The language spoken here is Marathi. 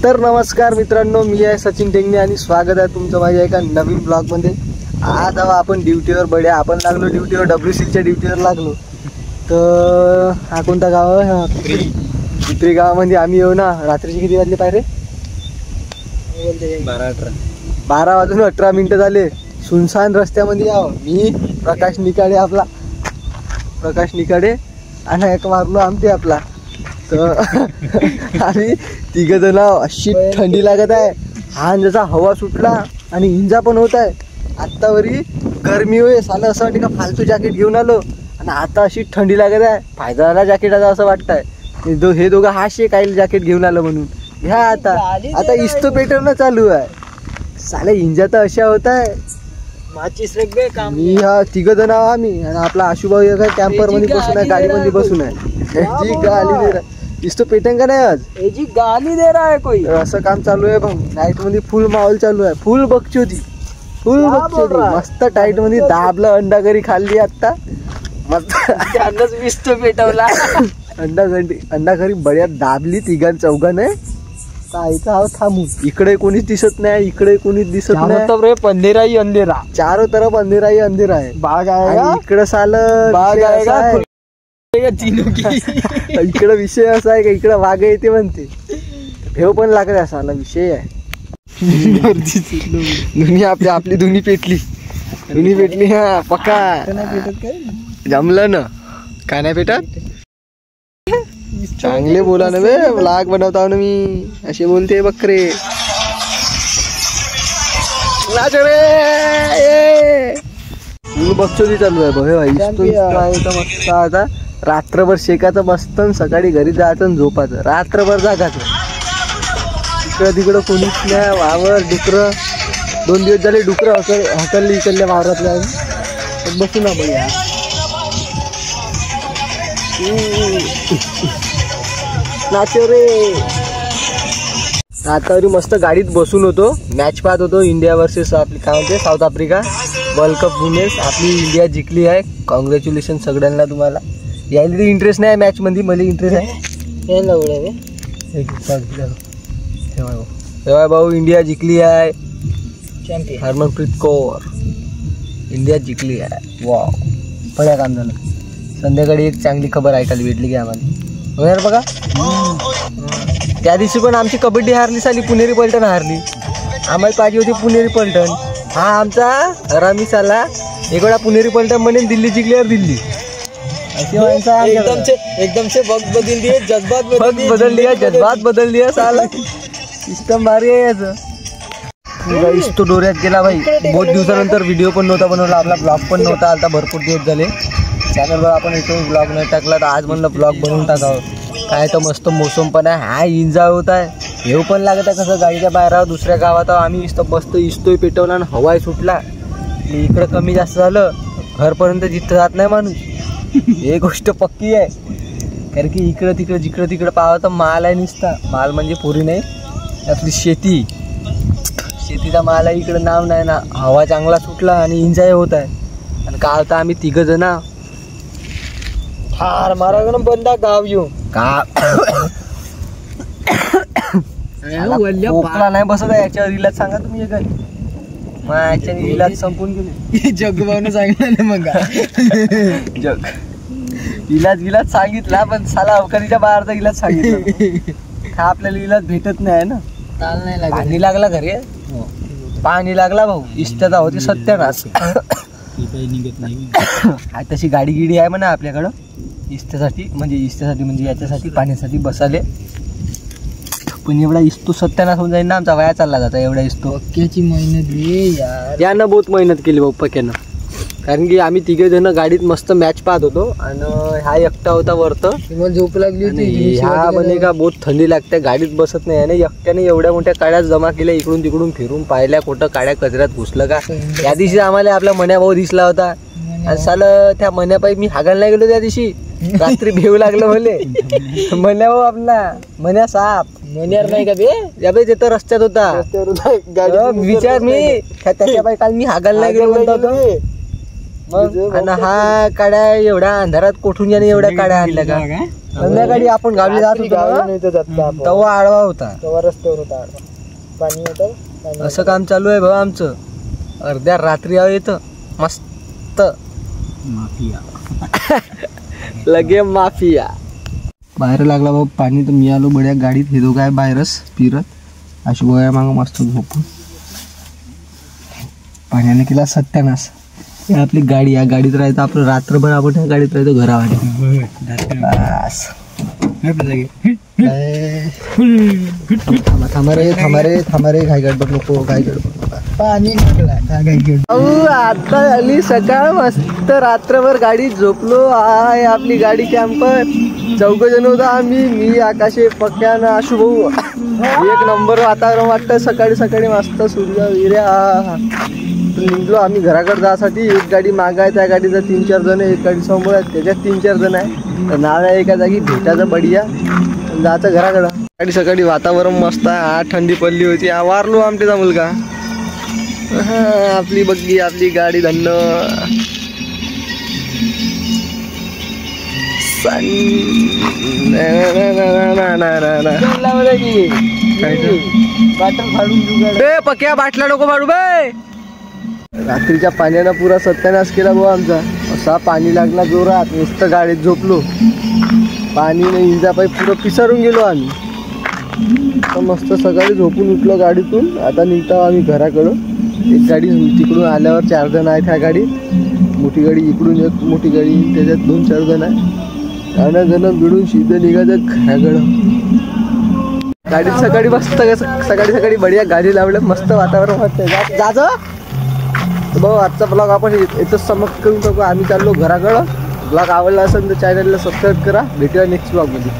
तर नमस्कार मित्रांनो, मी आहे सचिन टेंगणे आणि स्वागत आहे तुमचं माझ्या एका नवीन ब्लॉगमध्ये. आज आपण ड्युटीवर बड्या आपण लागलो ड्युटीवर, WCच्या ड्युटीवर लागलो. तर हा कोणता गाव आहे? पिपरी गावामध्ये आम्ही येऊ ना. रात्रीचे किती वाजले पाहिजे? 12 वाजून 18 मिनिटं झाले. सुनसान रस्त्यामध्ये यावं. मी प्रकाश निकाडे, आपला प्रकाश निकाडे आणि एक मारलो आमटे आपला. तर आम्ही तिघ जण. अशी थंडी लागत आहे. हा जसा हवा सुटला आणि इंजा पण होत आहे. आत्तावरी गरमी होय साला, असं वाटतं का फालतू जॅकेट घेऊन आलो आणि आता अशी थंडी लागत आहे. फायदा झाला जॅकेटाचा असं वाटतंय. हे दोघं हाशे काही जॅकेट घेऊन आलं म्हणून. ह्या आता इस्तो पेटवणं चालू आहे. साले इंजा तर अशा होत आहे. मी हा तिघ जण आम्ही आणि आपला आशुभाऊ एका कॅम्पर मध्ये बसून आहे, गाडीमध्ये बसून आहे. जी गाली दे रहा इस्तो पेटेंग का नाही आज? जी गाली दे रहा है कोई. असं काम चालू आहे भाऊ. नाईट मध्ये फुल माहोल चालू आहे. फुल बकचोदी, फुल बकचोदी. मस्त टाईट मध्ये दाबलं. अंडा करी खाल्ली आता मस्त. इस्तो पेटवला. अंडा करी बड्या दाबली तिघां चौघांने. काय थांबू. इकडे कोणीच दिसत नाही, इकडे कोणीच दिसत नाही. अंधेरा ही अंधेरा, चारों तरफ अंधेरा ही अंधेरा आहे. बाग आहे इकडे. सालं बाग आहे इकडे. विषय असा आहे का इकडे वाघ येते म्हणते. भेव पण लागत असा विषय आहे. आपली धुनी पेटली. हा पक्का जमलं ना. काय नाही पेटत. चांगले बोला ना बे. ब्लॉग बनवता ना मी. असे बोलते बकरे. नाच रे. बकचोदी चालू आहे मस्त. आता रात्रभर शेकाचं मस्त. सकाळी घरी जायचं आणि झोपायचं. रात्रभर जागायचं. इकडं तिकडं कोणीच नाही. वावर डुकरं 2 दिवस झाले. डुकरं हकलली इकडल्या वावरातल्या. बसू ना बघा. नाचो रे. आता मस्त गाडीत बसून होतो. मॅच पाहत होतो. इंडिया वर्सेस आपली काय म्हणते South Africa world cup women's. आपली इंडिया जिंकली आहे. कॉंग्रॅच्युलेशन सगळ्यांना. तुम्हाला यायला तरी इंटरेस्ट नाही मॅच मध्ये. मला इंटरेस्ट आहे. तेव्हा भाऊ इंडिया जिंकली आहे. चॅम्पियन हरमनप्रीत कौर. इंडिया जिंकली आहे. वाव, बढिया काम झालं. संध्याकाळी एक चांगली खबर ऐकायला भेटली की आम्हाला. बघा त्या दिवशी पण आमची कबड्डी हारली साली. पुणेरी पलटण हारली. आम्हाला पाहिजे होती पुणेरी पलटण. हा आमचा रमेश आला एक वेळा पुणेरी पलटण म्हणेन. दिल्ली जिंकल्यावर दिल्ली. एकदम से वक्त बदल दिए, जज्बात बदल दिया. जज्बात बदल दिया. साला सिस्टम भारी आहे याचं. तो डोऱ्यात गेला भाई. बहुत दिवसानंतर व्हिडिओ पण नव्हता बनवला. आपला ब्लॉग पण नव्हता आता. भरपूर दिवस झाले चॅनलवर आपण इथे ब्लॉग नाही टाकला. तर आज म्हणलं ब्लॉग बनवून टाकावं. काय तर मस्त मोसम पण आहे. हा इंजा होत आहे. हेव पण लागत आहे. कसं गाडीच्या बाहेर आहोत दुसऱ्या गावात. आम्ही मस्त इस्तोय पेटवला आणि हवाय सुटला. इकडं कमी जास्त झालं घरपर्यंत जिथं जात नाही माणूस. हे गोष्ट पक्की आहे. कारण की इकडं तिकडं जिकडं तिकडं पाहावं तर माल आहे नुसता. माल म्हणजे पुरी नाही, आपली शेती. शेतीचा माल आहे. इकडं नाव नाही ना. हवा चांगला सुटला आणि एन्जॉय होत आहे. आणि काल तर आम्ही तिघ जण ठार मारा बंदा गाव येऊ का नाही बसत आहे. याच्यावर इलाज सांगा तुम्ही. याच्या इलाज संपून गेले. जग सांगितलं मग. जग इलाज सांगितला पण साला अवकाळीच्या बाहेरचा इलाज सांगितला. हा आपल्याला इलाज भेटत नाही ना. पाणी लागला घरी. पाणी लागला भाऊ. इष्टता होती सत्यानाश. तशी गाडी गिडी आहे म्हणा आपल्याकडं इस्त्यासाठी म्हणजे याच्यासाठी पाण्यासाठी बसाले. पण एवढा इस्तो सत्यानाश होऊन जाईल ना आमचा. वाया चालला जाता एवढा इस्तो. पक्क्याची मेहनत यानं बहुत मेहनत केली भाऊ पक्क्यानं. कारण की आम्ही तिघे जण गाडीत मस्त मॅच पाहत होतो आणि हा एकटा होता वरत. झोप लागली होती. हा म्हणे का बहुत थंडी लागते गाडीत बसत नाही. आणि एकट्याने एवढ्या मोठ्या काड्या जमा केल्या. इकडून तिकडून फिरून पाहिल्या कुठं काड्या कचऱ्यात घुसलं का. त्या दिवशी आम्हाला आपला मन्या भाऊ दिसला होता. आणि साल त्या मन्यापायी मी हागायला नाही गेलो त्या दिवशी. रात्री भेव लागलं मले. मन्या भाऊ आपला मन्या साप. मन्यार नाही का बे तिथं रस्त्यात होता. विचार मी त्याच्या पायी काल मी हागायला नाही गेलो म्हणतो. मग आणि हा काड्या एवढ्या अंधारात कोठून याने एवढ्या काड्या आणल्या का? संध्याकाळी आपण गावी जात होतो तेव्हा आडवा होता, तेव्हा रस्त्यावर होता आडवा, पाणी होतं. असं काम चालू आहे भाऊ आमचं. अर्ध्या रात्री येतं मस्त माफिया लगे माफिया. बाहेर लागला भाऊ पाणी तर मी आलो बड्या गाडीत. हे दोघं आहे बाहेरच फिरत अशी गोया मागं मस्त झोपून. पाण्याने केला सत्यानाश. ही आपली गाडी, या गाडीत राहायचं आपलं रात्रभर. आपण ह्या गाडीत राहायचं घरावाडी. बस थांबा रे घाई गडबड नको, घाई गडबड नका. पाणी आता आली सकाळ, मस्त रात्रभर गाडीत झोपलो. आहे आपली गाडी कॅम्पर. 4 जण होतो आम्ही, मी आकाशे पक्या ना आशू भाऊ. एक नंबर वातावरण वाटतं सकाळी सकाळी मस्त सूर्य विर्या. निघलो आम्ही घराकडे जायसाठी. एक गाडी माग आहे, त्या गाडीचा 3-4 जण, एक गाडी समोर आहे त्याच्यात 3-4 जण आहे. तर नाव आहे एका जागी भेटायचं बढिया, जायचं घराकडं. सकाळी सकाळी वातावरण मस्त आहे. थंडी पडली होती. वारलो आमटेचा मुलगा. आपली बग्गी, आपली गाडी धन्न. पक्या बाटला नको मारू बे. रात्रीच्या पाण्यानं पुरा सत्यानाश केला भाऊ आमचा. असा पाणी लागला जोरात, नुसतं गाडीत झोपलो. पाणी नाही, इंजा पाई पुरं पिसरून गेलो आम्ही. तर मस्त सकाळी झोपून उठलो गाडीतून. आता निघतो आम्ही घराकडं. एक गाडी तिकडून आल्यावर 4 जण आहेत ह्या गाडीत. मोठी गाडी इकडून, एक मोठी गाडी, त्याच्यात 2-4 जण आहे. 4 जण मिळून सीधे निघायचं घराकडं. गाडीत सकाळी मस्त सकाळी सकाळी बढिया गाडी लावलं, मस्त वातावरण वाटतं. जायचं भाऊ. आजचा ब्लॉग आपण इथंच समाप्त करून टाकू. आम्ही चाललो घराकडं. ब्लॉग आवडला असेल तर चॅनलला सबस्क्राईब करा. भेटूया नेक्स्ट ब्लॉगमध्ये.